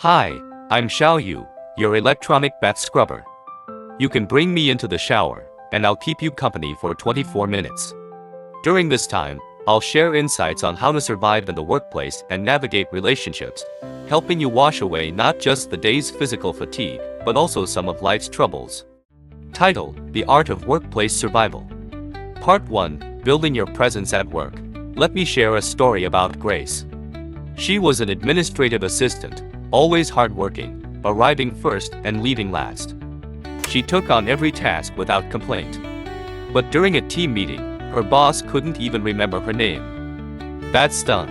Hi, I'm Xiao Yu, your electronic bath scrubber. You can bring me into the shower, and I'll keep you company for 24 minutes. During this time, I'll share insights on how to survive in the workplace and navigate relationships, helping you wash away not just the day's physical fatigue, but also some of life's troubles. Title: The Art of Workplace Survival. Part 1: Building Your Presence at Work. Let me share a story about Grace. She was an administrative assistant, always hardworking, arriving first and leaving last. She took on every task without complaint. But during a team meeting, her boss couldn't even remember her name. That stung.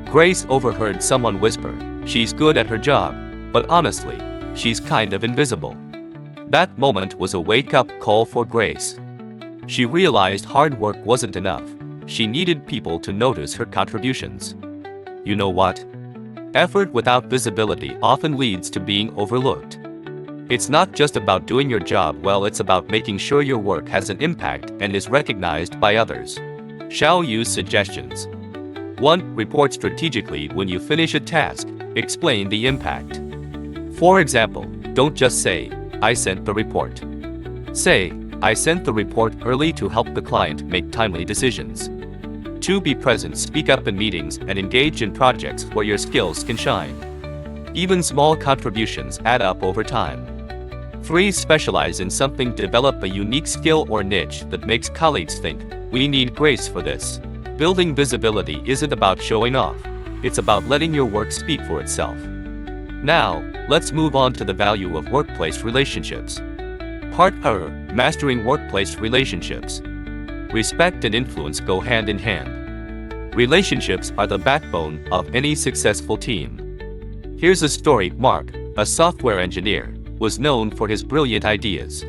Grace overheard someone whisper, "She's good at her job, but honestly, she's kind of invisible." That moment was a wake-up call for Grace. She realized hard work wasn't enough. She needed people to notice her contributions. You know what? Effort without visibility often leads to being overlooked. It's not just about doing your job well, it's about making sure your work has an impact and is recognized by others. Xiao Yu's suggestions. 1. Report strategically when you finish a task. Explain the impact. For example, don't just say, "I sent the report." Say, "I sent the report early to help the client make timely decisions." 2. Be present. Speak up in meetings and engage in projects where your skills can shine. Even small contributions add up over time. 3. Specialize in something. Develop a unique skill or niche that makes colleagues think, "We need Grace for this." Building visibility isn't about showing off. It's about letting your work speak for itself. Now, let's move on to the value of workplace relationships. Part 4: Mastering Workplace Relationships. Respect and influence go hand in hand. Relationships are the backbone of any successful team. Here's a story. Mark, a software engineer, was known for his brilliant ideas.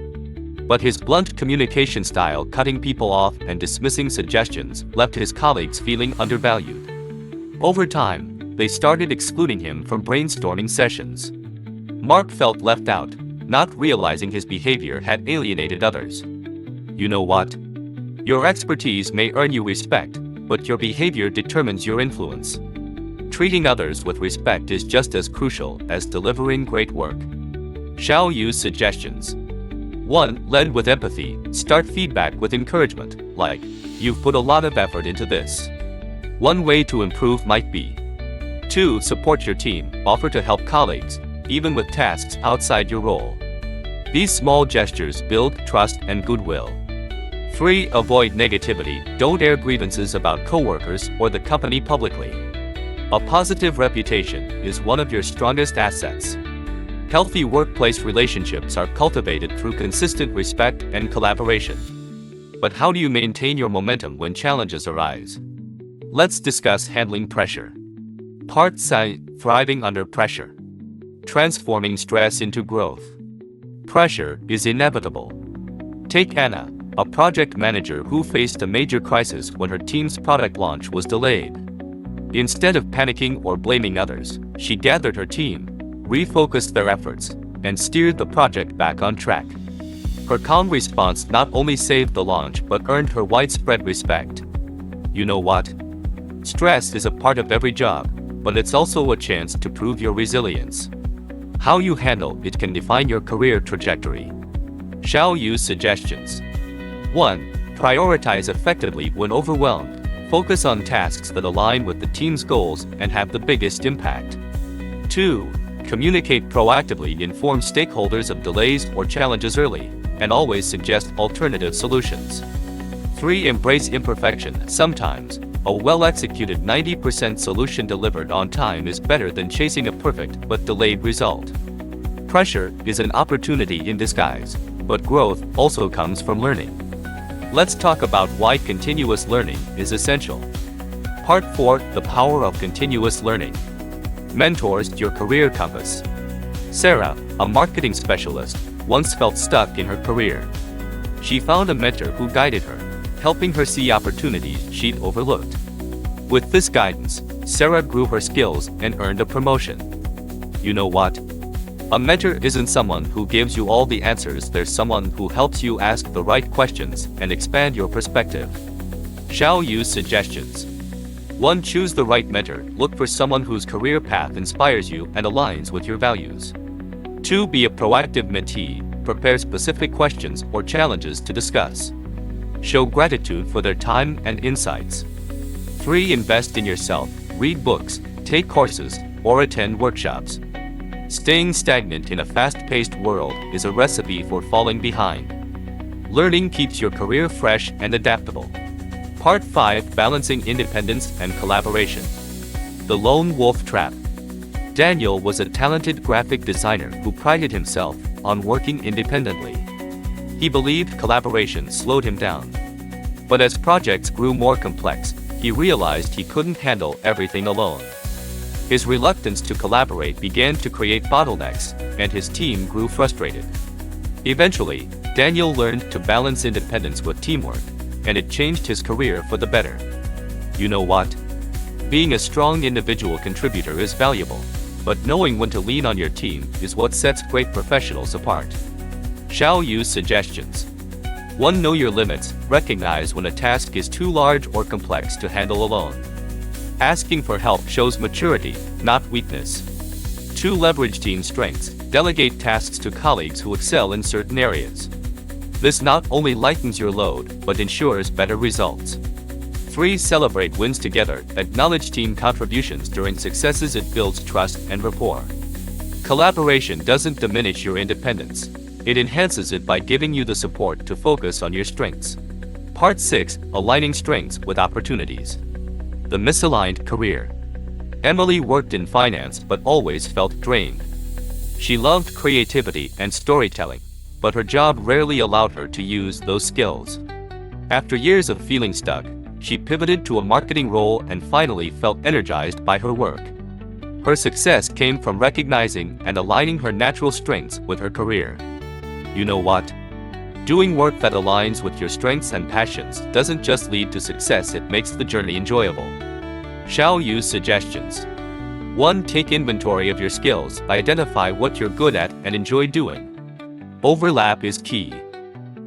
But his blunt communication style, cutting people off and dismissing suggestions, left his colleagues feeling undervalued. Over time, they started excluding him from brainstorming sessions. Mark felt left out, not realizing his behavior had alienated others. You know what? Your expertise may earn you respect, but your behavior determines your influence. Treating others with respect is just as crucial as delivering great work. Xiao Yu's suggestions. 1. Lead with empathy. Start feedback with encouragement, like, "You've put a lot of effort into this. One way to improve might be." 2. Support your team. Offer to help colleagues, even with tasks outside your role. These small gestures build trust and goodwill. 3. Avoid negativity. Don't air grievances about coworkers or the company publicly. A positive reputation is one of your strongest assets. Healthy workplace relationships are cultivated through consistent respect and collaboration. But how do you maintain your momentum when challenges arise? Let's discuss handling pressure. Part 7: Thriving under pressure. Transforming stress into growth. Pressure is inevitable. Take Anna, a project manager who faced a major crisis when her team's product launch was delayed. Instead of panicking or blaming others, she gathered her team, refocused their efforts, and steered the project back on track. Her calm response not only saved the launch but earned her widespread respect. You know what? Stress is a part of every job, but it's also a chance to prove your resilience. How you handle it can define your career trajectory. Xiao Yu's suggestions. 1. Prioritize effectively when overwhelmed. Focus on tasks that align with the team's goals and have the biggest impact. 2. Communicate proactively. Inform stakeholders of delays or challenges early, and always suggest alternative solutions. 3. Embrace imperfection. Sometimes, a well-executed 90% solution delivered on time is better than chasing a perfect but delayed result. Pressure is an opportunity in disguise, but growth also comes from learning. Let's talk about why continuous learning is essential. Part 4: The Power of Continuous Learning. Mentors your career compass. Sarah, a marketing specialist, once felt stuck in her career. She found a mentor who guided her, helping her see opportunities she'd overlooked. With this guidance, Sarah grew her skills and earned a promotion. You know what? A mentor isn't someone who gives you all the answers, there's someone who helps you ask the right questions and expand your perspective. Xiao Yu's suggestions. 1. Choose the right mentor. Look for someone whose career path inspires you and aligns with your values. 2. Be a proactive mentee. Prepare specific questions or challenges to discuss. Show gratitude for their time and insights. 3. Invest in yourself. Read books, take courses, or attend workshops. Staying stagnant in a fast-paced world is a recipe for falling behind. Learning keeps your career fresh and adaptable. Part 5. Balancing independence and collaboration. The Lone Wolf Trap. Daniel was a talented graphic designer who prided himself on working independently. He believed collaboration slowed him down. But as projects grew more complex, he realized he couldn't handle everything alone. His reluctance to collaborate began to create bottlenecks, and his team grew frustrated. Eventually, Daniel learned to balance independence with teamwork, and it changed his career for the better. You know what? Being a strong individual contributor is valuable, but knowing when to lean on your team is what sets great professionals apart. Xiao Yu's suggestions. 1. Know your limits. Recognize when a task is too large or complex to handle alone. Asking for help shows maturity, not weakness. 2. Leverage team strengths. Delegate tasks to colleagues who excel in certain areas. This not only lightens your load, but ensures better results. 3. Celebrate wins together. Acknowledge team contributions during successes. It builds trust and rapport. Collaboration doesn't diminish your independence. It enhances it by giving you the support to focus on your strengths. Part 6. Aligning strengths with opportunities. The misaligned career. Emily worked in finance but always felt drained. She loved creativity and storytelling, but her job rarely allowed her to use those skills. After years of feeling stuck, she pivoted to a marketing role and finally felt energized by her work. Her success came from recognizing and aligning her natural strengths with her career. You know what? Doing work that aligns with your strengths and passions doesn't just lead to success, it makes the journey enjoyable. Xiao Yu's suggestions. 1. Take inventory of your skills. Identify what you're good at and enjoy doing. Overlap is key.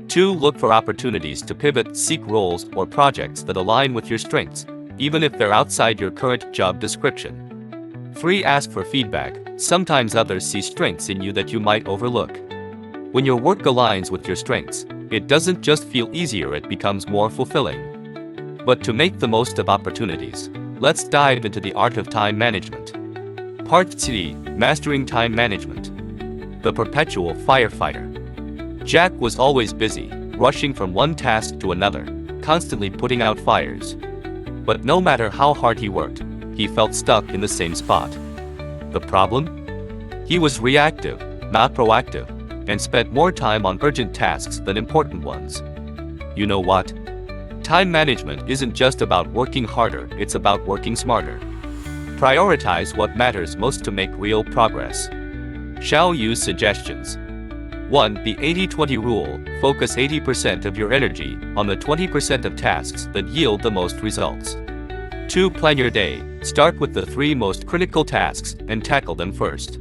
2. Look for opportunities to pivot. Seek roles or projects that align with your strengths, even if they're outside your current job description. 3. Ask for feedback. Sometimes others see strengths in you that you might overlook. When your work aligns with your strengths, it doesn't just feel easier, it becomes more fulfilling. But to make the most of opportunities, let's dive into the art of time management. Part 3. Mastering time management. The perpetual firefighter. Jack was always busy, rushing from one task to another, constantly putting out fires. But no matter how hard he worked, he felt stuck in the same spot. The problem? He was reactive, not proactive, and spent more time on urgent tasks than important ones. You know what? Time management isn't just about working harder, it's about working smarter. Prioritize what matters most to make real progress. Xiao Yu's suggestions. 1. The 80-20 rule. Focus 80% of your energy on the 20% of tasks that yield the most results. 2. Plan your day. Start with the 3 most critical tasks and tackle them first.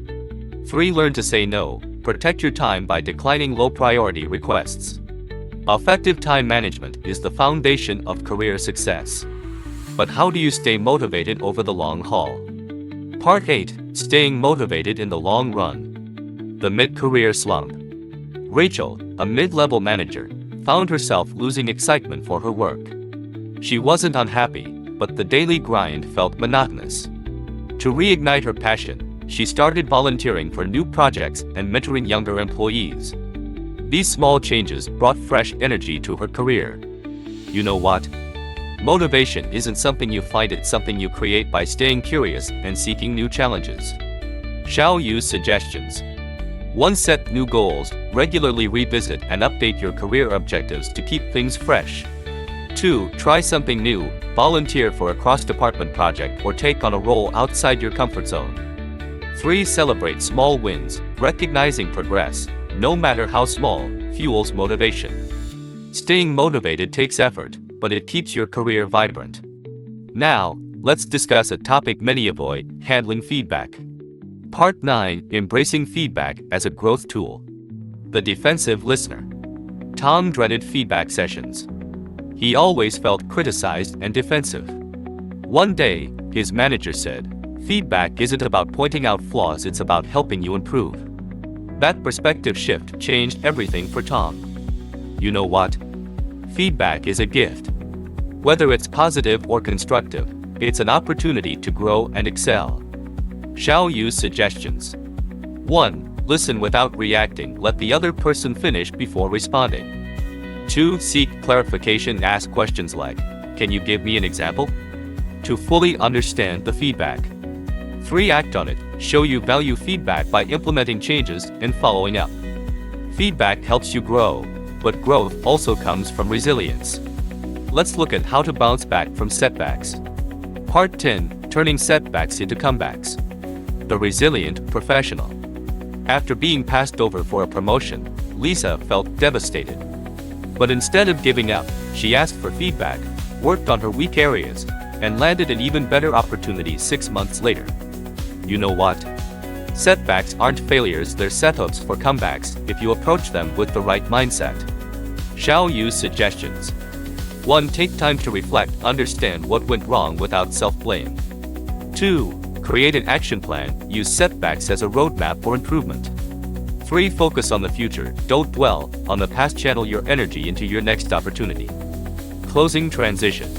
3. Learn to say no. Protect your time by declining low-priority requests. Effective time management is the foundation of career success. But how do you stay motivated over the long haul? Part 8. Staying motivated in the long run. The mid-career slump. Rachel, a mid-level manager, found herself losing excitement for her work. She wasn't unhappy, but the daily grind felt monotonous. To reignite her passion, she started volunteering for new projects and mentoring younger employees. These small changes brought fresh energy to her career. You know what? Motivation isn't something you find, it's something you create by staying curious and seeking new challenges. Xiao Yu's suggestions. 1. Set new goals. Regularly revisit and update your career objectives to keep things fresh. 2. Try something new. Volunteer for a cross-department project or take on a role outside your comfort zone. 3. Celebrate small wins. Recognizing progress, no matter how small, fuels motivation. Staying motivated takes effort, but it keeps your career vibrant. Now, let's discuss a topic many avoid: handling feedback. Part 9. Embracing feedback as a growth tool. The defensive listener. Tom dreaded feedback sessions. He always felt criticized and defensive. One day, his manager said, "Feedback isn't about pointing out flaws, it's about helping you improve." That perspective shift changed everything for Tom. You know what? Feedback is a gift. Whether it's positive or constructive, it's an opportunity to grow and excel. Xiao Yu's suggestions. 1. Listen without reacting. Let the other person finish before responding. 2. Seek clarification. Ask questions like, "Can you give me an example?" to fully understand the feedback. 3. Act on it. Show you value feedback by implementing changes and following up. Feedback helps you grow, but growth also comes from resilience. Let's look at how to bounce back from setbacks. Part 10. Turning setbacks into comebacks. The resilient professional. After being passed over for a promotion, Lisa felt devastated. But instead of giving up, she asked for feedback, worked on her weak areas, and landed an even better opportunity 6 months later. You know what? Setbacks aren't failures, they're setups for comebacks if you approach them with the right mindset. Xiao Yu's suggestions. 1. Take time to reflect, understand what went wrong without self-blame. 2. Create an action plan, use setbacks as a roadmap for improvement. 3. Focus on the future, don't dwell on the past, channel your energy into your next opportunity. Closing transition.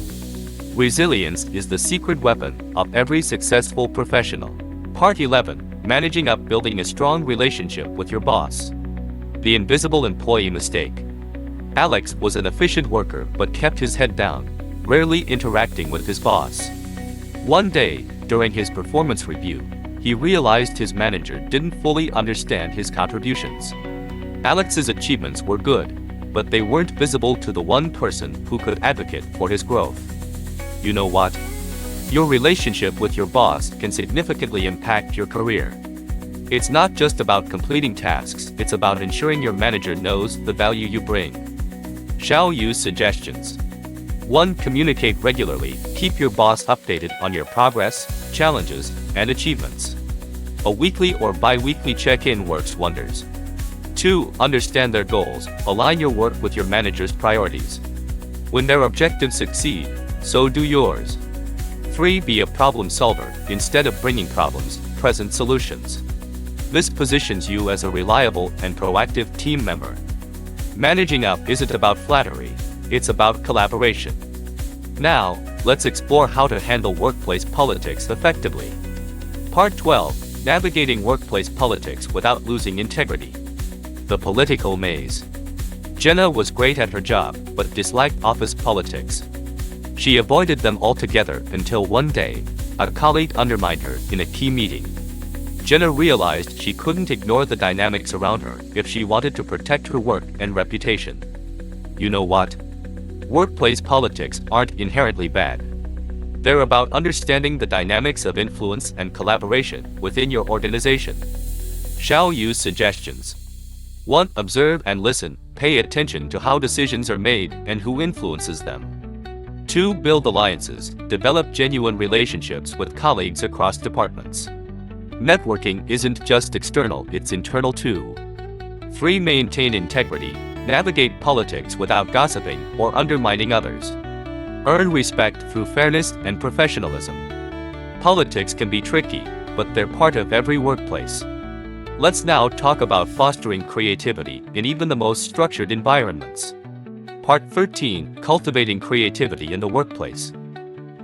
Resilience is the secret weapon of every successful professional. Part 11. Managing up, building a strong relationship with your boss. The invisible employee mistake. Alex was an efficient worker but kept his head down, rarely interacting with his boss. One day, during his performance review, he realized his manager didn't fully understand his contributions. Alex's achievements were good, but they weren't visible to the one person who could advocate for his growth. You know what? Your relationship with your boss can significantly impact your career. It's not just about completing tasks, it's about ensuring your manager knows the value you bring. Xiao Yu's suggestions. 1. Communicate regularly. Keep your boss updated on your progress, challenges, and achievements. A weekly or bi-weekly check-in works wonders. 2. Understand their goals. Align your work with your manager's priorities. When their objectives succeed, so do yours. 3. Be a problem solver. Instead of bringing problems, present solutions. This positions you as a reliable and proactive team member. Managing up isn't about flattery, it's about collaboration. Now, let's explore how to handle workplace politics effectively. Part 12. Navigating workplace politics without losing integrity. The political maze. Jenna was great at her job, but disliked office politics. She avoided them altogether until one day, a colleague undermined her in a key meeting. Jenna realized she couldn't ignore the dynamics around her if she wanted to protect her work and reputation. You know what? Workplace politics aren't inherently bad. They're about understanding the dynamics of influence and collaboration within your organization. Xiao Yu's suggestions. 1. Observe and listen. Pay attention to how decisions are made and who influences them. 2. Build alliances. Develop genuine relationships with colleagues across departments. Networking isn't just external, it's internal too. 3. Maintain integrity. Navigate politics without gossiping or undermining others. Earn respect through fairness and professionalism. Politics can be tricky, but they're part of every workplace. Let's now talk about fostering creativity in even the most structured environments. Part 13. Cultivating creativity in the workplace.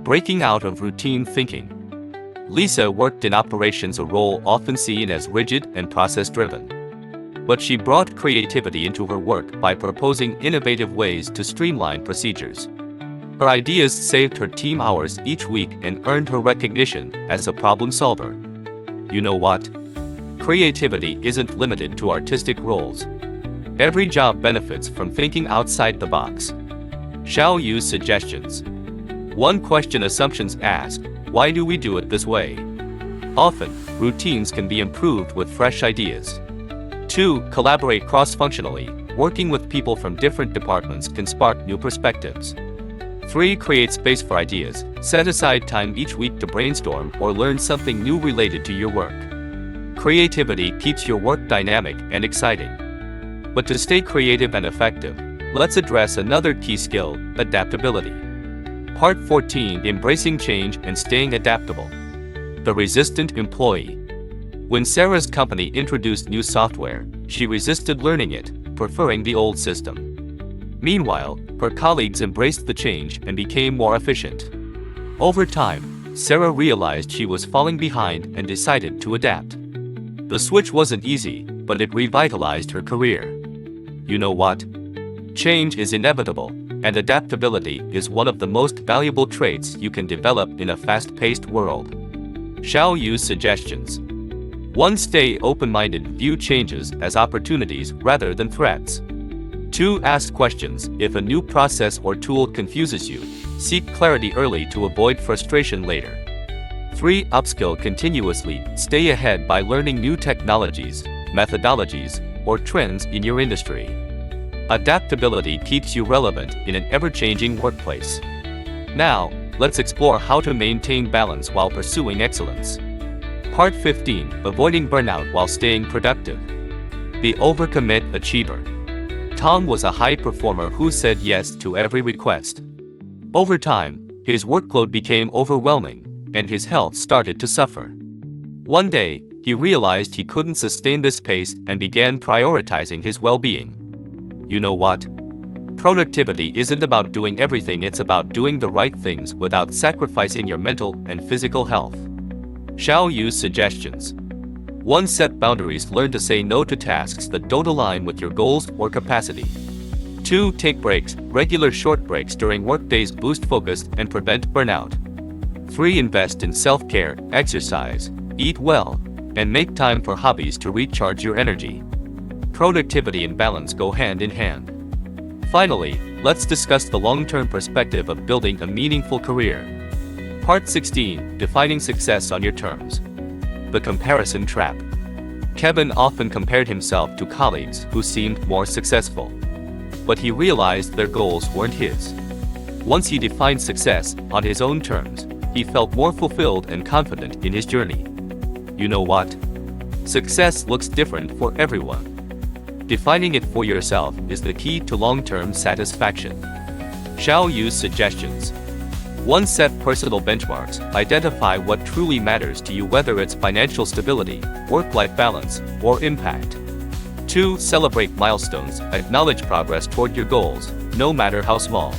Breaking out of routine thinking. Lisa worked in operations, a role often seen as rigid and process-driven. But she brought creativity into her work by proposing innovative ways to streamline procedures. Her ideas saved her team hours each week and earned her recognition as a problem solver. You know what? Creativity isn't limited to artistic roles. Every job benefits from thinking outside the box. Xiao Yu's suggestions. 1. Question assumptions. Ask, why do we do it this way? Often, routines can be improved with fresh ideas. 2. Collaborate cross-functionally. Working with people from different departments can spark new perspectives. 3. Create space for ideas. Set aside time each week to brainstorm or learn something new related to your work. Creativity keeps your work dynamic and exciting. But to stay creative and effective, let's address another key skill, adaptability. Part 14. Embracing change and staying adaptable. The resistant employee. When Sarah's company introduced new software, she resisted learning it, preferring the old system. Meanwhile, her colleagues embraced the change and became more efficient. Over time, Sarah realized she was falling behind and decided to adapt. The switch wasn't easy, but it revitalized her career. You know what? Change is inevitable, and adaptability is one of the most valuable traits you can develop in a fast-paced world. Xiao Yu's suggestions. 1. Stay open-minded, view changes as opportunities rather than threats. 2. Ask questions. If a new process or tool confuses you, seek clarity early to avoid frustration later. 3. Upskill continuously. Stay ahead by learning new technologies, methodologies, or trends in your industry. Adaptability keeps you relevant in an ever-changing workplace. Now, let's explore how to maintain balance while pursuing excellence. Part 15. Avoiding burnout while staying productive. The overcommit achiever. Tom was a high performer who said yes to every request. Over time, his workload became overwhelming, and his health started to suffer. One day, he realized he couldn't sustain this pace and began prioritizing his well-being. You know what? Productivity isn't about doing everything, it's about doing the right things without sacrificing your mental and physical health. Xiao Yu's suggestions. 1. Set boundaries. Learn to say no to tasks that don't align with your goals or capacity. 2. Take breaks. Regular short breaks during workdays boost focus and prevent burnout. 3. Invest in self-care, exercise, eat well, and make time for hobbies to recharge your energy. Productivity and balance go hand in hand. Finally, let's discuss the long-term perspective of building a meaningful career. Part 16. Defining success on your terms. The comparison trap. Kevin often compared himself to colleagues who seemed more successful. But he realized their goals weren't his. Once he defined success on his own terms, he felt more fulfilled and confident in his journey. You know what? Success looks different for everyone. Defining it for yourself is the key to long-term satisfaction. Xiao Yu's suggestions. 1. Set personal benchmarks. Identify what truly matters to you, whether it's financial stability, work-life balance, or impact. 2. Celebrate milestones. Acknowledge progress toward your goals, no matter how small.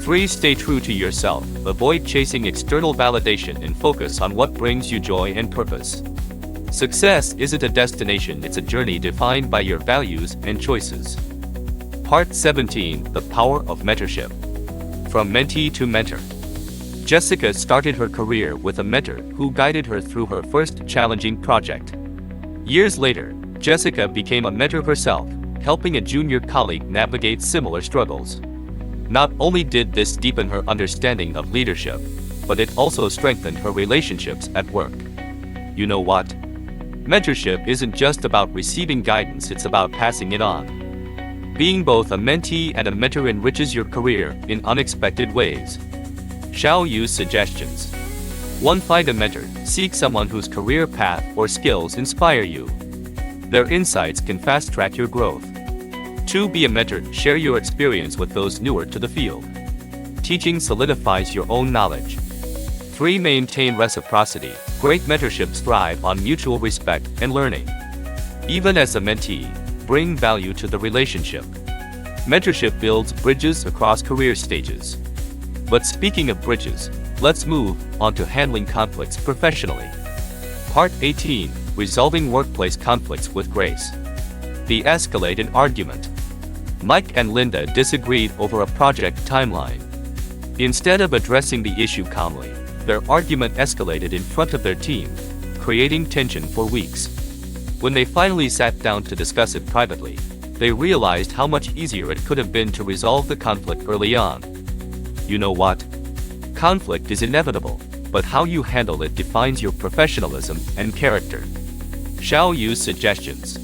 3. Stay true to yourself. Avoid chasing external validation and focus on what brings you joy and purpose. Success isn't a destination, it's a journey defined by your values and choices. Part 17. The Power of Mentorship. From mentee to mentor. Jessica started her career with a mentor who guided her through her first challenging project. Years later, Jessica became a mentor herself, helping a junior colleague navigate similar struggles. Not only did this deepen her understanding of leadership, but it also strengthened her relationships at work. You know what? Mentorship isn't just about receiving guidance, it's about passing it on. Being both a mentee and a mentor enriches your career in unexpected ways. Xiao Yu's suggestions. 1. Find a mentor. Seek someone whose career path or skills inspire you. Their insights can fast-track your growth. 2. Be a mentor. Share your experience with those newer to the field. Teaching solidifies your own knowledge. 3. Maintain reciprocity. Great mentorships thrive on mutual respect and learning. Even as a mentee, bring value to the relationship. Mentorship builds bridges across career stages. But speaking of bridges, let's move on to handling conflicts professionally. Part 18. Resolving workplace conflicts with grace. The escalated argument. Mike and Linda disagreed over a project timeline. Instead of addressing the issue calmly, their argument escalated in front of their team, creating tension for weeks. When they finally sat down to discuss it privately, they realized how much easier it could have been to resolve the conflict early on. You know what? Conflict is inevitable, but how you handle it defines your professionalism and character. Xiao Yu's suggestions.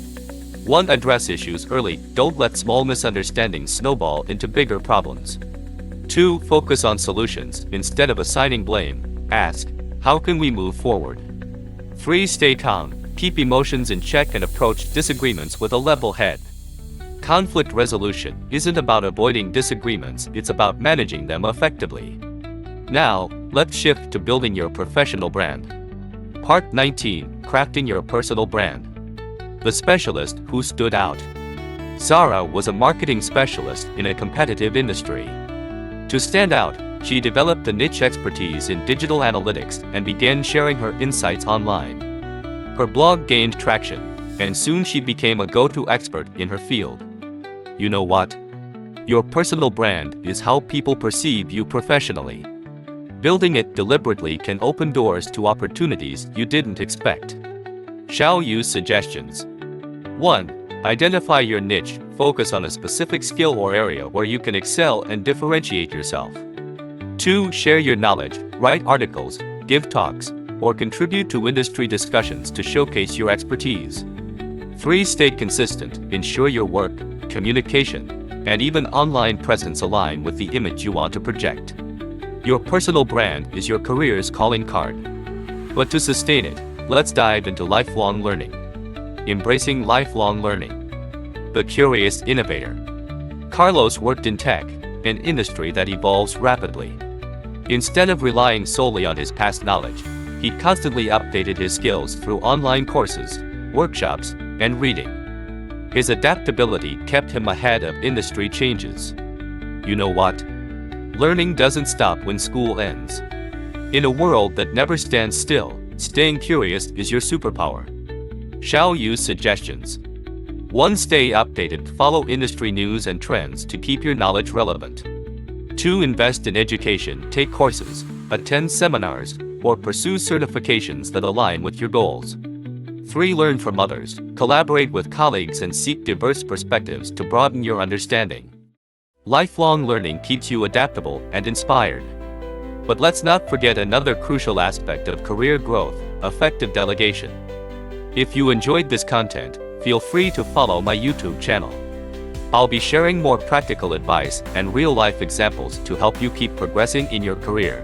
1. Address issues early. Don't let small misunderstandings snowball into bigger problems. 2. Focus on solutions. Instead of assigning blame, ask, how can we move forward? 3. Stay calm. Keep emotions in check and approach disagreements with a level head. Conflict resolution isn't about avoiding disagreements, it's about managing them effectively. Now, let's shift to building your professional brand. Part 19. Crafting your personal brand. The specialist who stood out. Zara was a marketing specialist in a competitive industry. To stand out, she developed a niche expertise in digital analytics and began sharing her insights online. Her blog gained traction, and soon she became a go-to expert in her field. You know what? Your personal brand is how people perceive you professionally. Building it deliberately can open doors to opportunities you didn't expect. Xiao Yu's suggestions. 1. Identify your niche. Focus on a specific skill or area where you can excel and differentiate yourself. 2. Share your knowledge. Write articles, give talks, or contribute to industry discussions to showcase your expertise. 3. Stay consistent. Ensure your work, communication, and even online presence align with the image you want to project. Your personal brand is your career's calling card. But to sustain it, let's dive into lifelong learning. Embracing lifelong learning. The curious innovator. Carlos worked in tech, an industry that evolves rapidly. Instead of relying solely on his past knowledge, he constantly updated his skills through online courses, workshops, and reading. His adaptability kept him ahead of industry changes. You know what? Learning doesn't stop when school ends. In a world that never stands still, staying curious is your superpower. Xiao Yu's suggestions. 1. Stay updated. Follow industry news and trends to keep your knowledge relevant. 2. Invest in education. Take courses, attend seminars, or pursue certifications that align with your goals. 3. Learn from others. Collaborate with colleagues and seek diverse perspectives to broaden your understanding. Lifelong learning keeps you adaptable and inspired. But let's not forget another crucial aspect of career growth: effective delegation. If you enjoyed this content, feel free to follow my YouTube channel. I'll be sharing more practical advice and real-life examples to help you keep progressing in your career.